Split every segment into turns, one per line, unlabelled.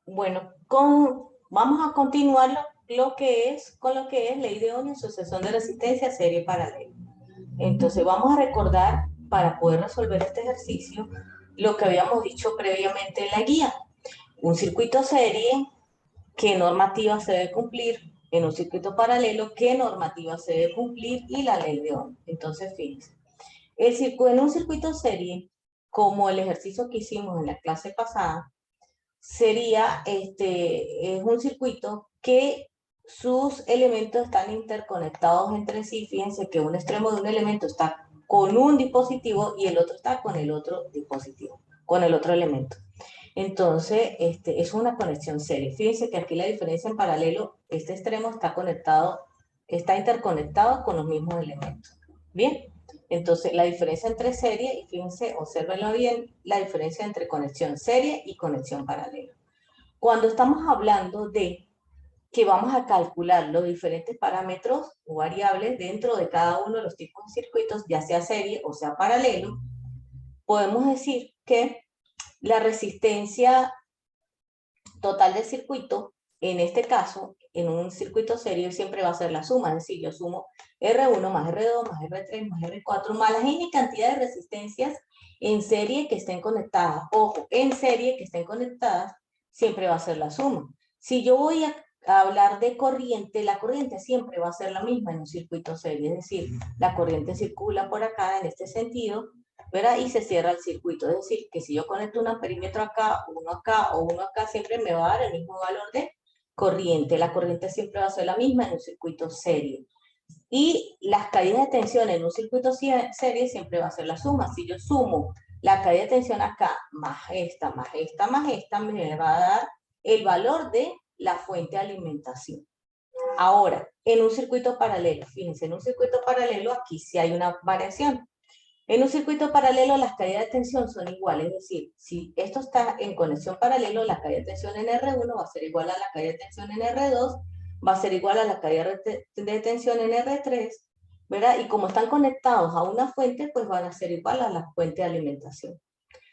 Bueno, vamos a continuar lo que es con lo que es ley de Ohm y asociación de resistencia serie paralela. Entonces vamos a recordar para poder resolver este ejercicio lo que habíamos dicho previamente en la guía. Un circuito serie, qué normativa se debe cumplir; en un circuito paralelo, qué normativa se debe cumplir; y la ley de Ohm. Entonces, fíjense, en un circuito serie, como el ejercicio que hicimos en la clase pasada, es un circuito que sus elementos están interconectados entre sí. Fíjense que un extremo de un elemento está con un dispositivo y el otro está con el otro dispositivo, con el otro elemento. Entonces, es una conexión serie. Fíjense que aquí la diferencia en paralelo, este extremo está conectado, está interconectado con los mismos elementos. Bien, entonces la diferencia entre serie, y fíjense, obsérvenlo bien, la diferencia entre conexión serie y conexión paralela. Cuando estamos hablando de que vamos a calcular los diferentes parámetros o variables dentro de cada uno de los tipos de circuitos, ya sea serie o sea paralelo, podemos decir que la resistencia total del circuito, en este caso, en un circuito serie siempre va a ser la suma, es decir, yo sumo R1 más R2 más R3 más R4 más la N cantidad de resistencias en serie que estén conectadas. Ojo, en serie que estén conectadas siempre va a ser la suma. Si yo voy a hablar de corriente, la corriente siempre va a ser la misma en un circuito serie, es decir, la corriente circula por acá en este sentido, ¿verdad? Y se cierra el circuito. Es decir, que si yo conecto un amperímetro acá o uno acá, siempre me va a dar el mismo valor de corriente. La corriente siempre va a ser la misma en un circuito serie. Y las caídas de tensión en un circuito serie siempre va a ser la suma. Si yo sumo la caída de tensión acá, más esta, más esta, más esta, me va a dar el valor de la fuente de alimentación. Ahora, en un circuito paralelo, fíjense, en un circuito paralelo aquí sí hay una variación. En un circuito paralelo las caídas de tensión son iguales, es decir, si esto está en conexión paralelo, la caída de tensión en R1 va a ser igual a la caída de tensión en R2, va a ser igual a la caída de tensión en R3, ¿verdad? Y como están conectados a una fuente, pues van a ser igual a la fuente de alimentación.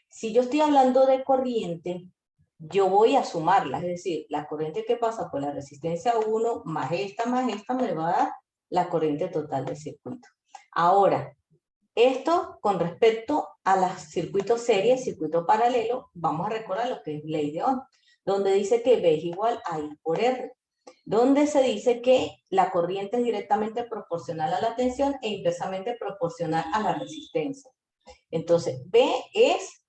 Si yo estoy hablando de corriente, yo voy a sumarlas, es decir, la corriente que pasa por la resistencia 1 más esta, me va a dar la corriente total del circuito. Ahora, esto con respecto a los circuitos serie, circuito paralelo, vamos a recordar lo que es ley de Ohm, donde dice que B es igual a I por R, donde se dice que la corriente es directamente proporcional a la tensión e inversamente proporcional a la resistencia. Entonces, B es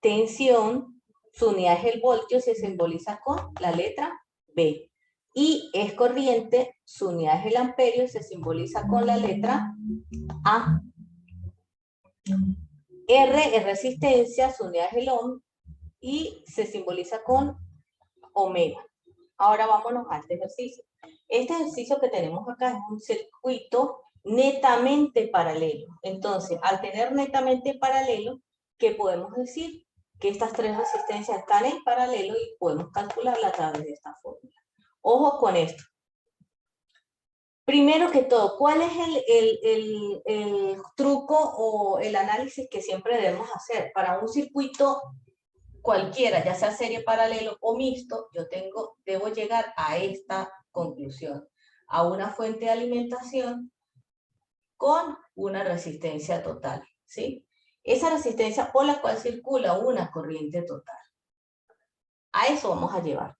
tensión, su unidad es el voltio, se simboliza con la letra B. I es corriente, su unidad es el amperio, se simboliza con la letra A. R es resistencia, su unidad es el ohm y se simboliza con omega. Ahora vámonos a este ejercicio. Este ejercicio que tenemos acá es un circuito netamente paralelo. Entonces, al tener netamente paralelo, ¿qué podemos decir? Que estas tres resistencias están en paralelo y podemos calcularla a través de esta fórmula. Ojo con esto. Primero que todo, ¿cuál es el truco o el análisis que siempre debemos hacer? Para un circuito cualquiera, ya sea serie, paralelo o mixto, debo llegar a esta conclusión, a una fuente de alimentación con una resistencia total, ¿sí? Esa resistencia por la cual circula una corriente total. A eso vamos a llegar.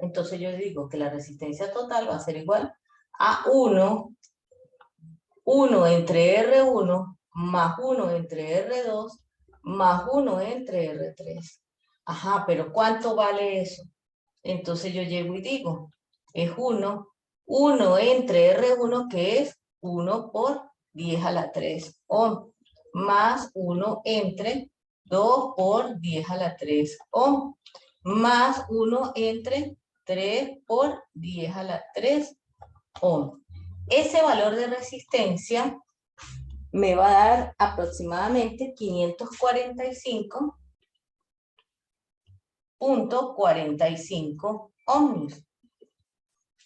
Entonces yo digo que la resistencia total va a ser igual a 1 entre R1 más 1 entre R2 más 1 entre R3. Ajá, pero ¿cuánto vale eso? Entonces yo llego y digo, es 1 entre R1, que es 1 por 10 a la 3 ohm, más 1 entre 2 por 10 a la 3 ohm, más 1 entre 3 por 10 a la 3 ohm. Ese valor de resistencia me va a dar aproximadamente 545.45 ohms.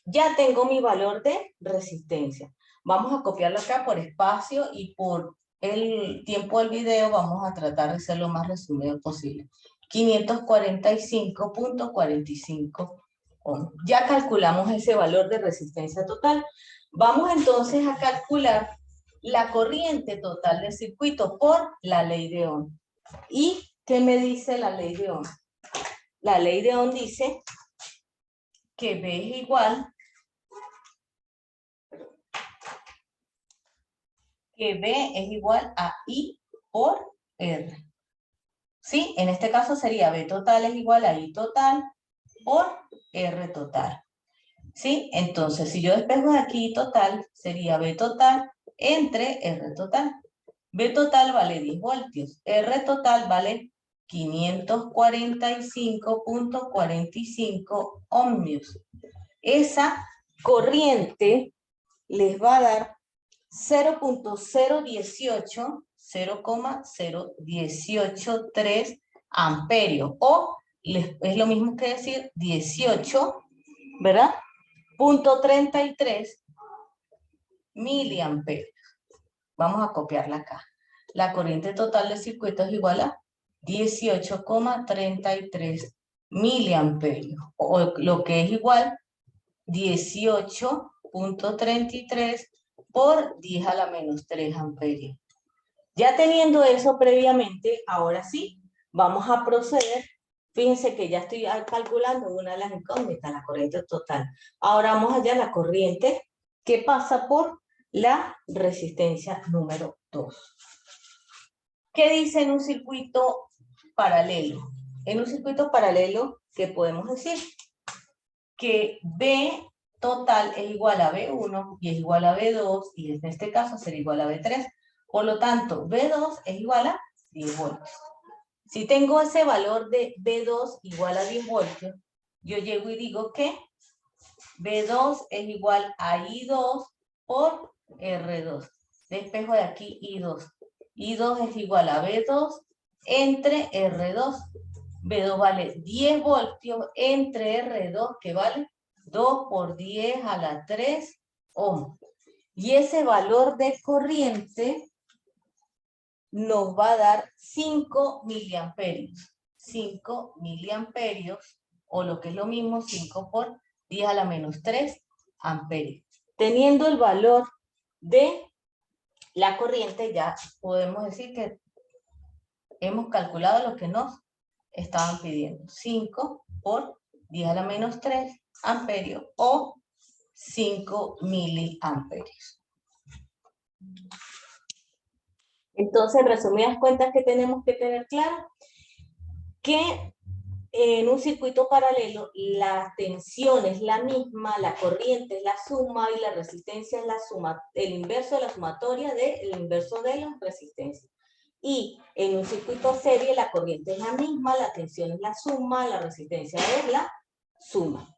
Ya tengo mi valor de resistencia. Vamos a copiarlo acá por espacio y por el tiempo del video vamos a tratar de ser lo más resumido posible. 545.45 ohms. Ya calculamos ese valor de resistencia total. Vamos entonces a calcular la corriente total del circuito por la ley de Ohm. ¿Y qué me dice la ley de Ohm? La ley de Ohm dice que B es igual a I por R. ¿Sí? En este caso sería B total es igual a I total por R total. ¿Sí? Entonces, si yo despejo de aquí I total, sería B total entre R total. B total vale 10 voltios. R total vale 545.45 ohmios. Esa corriente les va a dar 0.0183 amperios. O es lo mismo que decir 18, ¿verdad? 0.33 miliamperios. Vamos a copiarla acá. La corriente total del circuito es igual a 18,33 miliamperios. O lo que es igual 18.33 por 10 a la menos 3 amperios. Ya teniendo eso previamente, ahora sí, vamos a proceder. Fíjense que ya estoy calculando una de las incógnitas, la corriente total. Ahora vamos allá a la corriente que pasa por la resistencia número 2. ¿Qué dice en un circuito paralelo? En un circuito paralelo, ¿qué podemos decir? Que B total es igual a B1 y es igual a B2 y en este caso será igual a B3. Por lo tanto, B2 es igual a 10 voltios. Si tengo ese valor de B2 igual a 10 voltios, yo llego y digo que B2 es igual a I2 por R2. Despejo de aquí I2. I2 es igual a B2 entre R2. B2 vale 10 voltios entre R2, que vale 2 por 10 a la 3 ohms. Y ese valor de corriente nos va a dar 5 miliamperios. 5 miliamperios, o lo que es lo mismo, 5 por 10 a la menos 3 amperios. Teniendo el valor de la corriente, ya podemos decir que hemos calculado lo que nos estaban pidiendo. 5 por 10 a la menos 3 amperios o 5 miliamperios. Entonces, en resumidas cuentas, ¿qué tenemos que tener claro? Que en un circuito paralelo la tensión es la misma, la corriente es la suma y la resistencia es la suma, el inverso de la sumatoria del inverso de la resistencia. Y en un circuito serie la corriente es la misma, la tensión es la suma, la resistencia es la suma.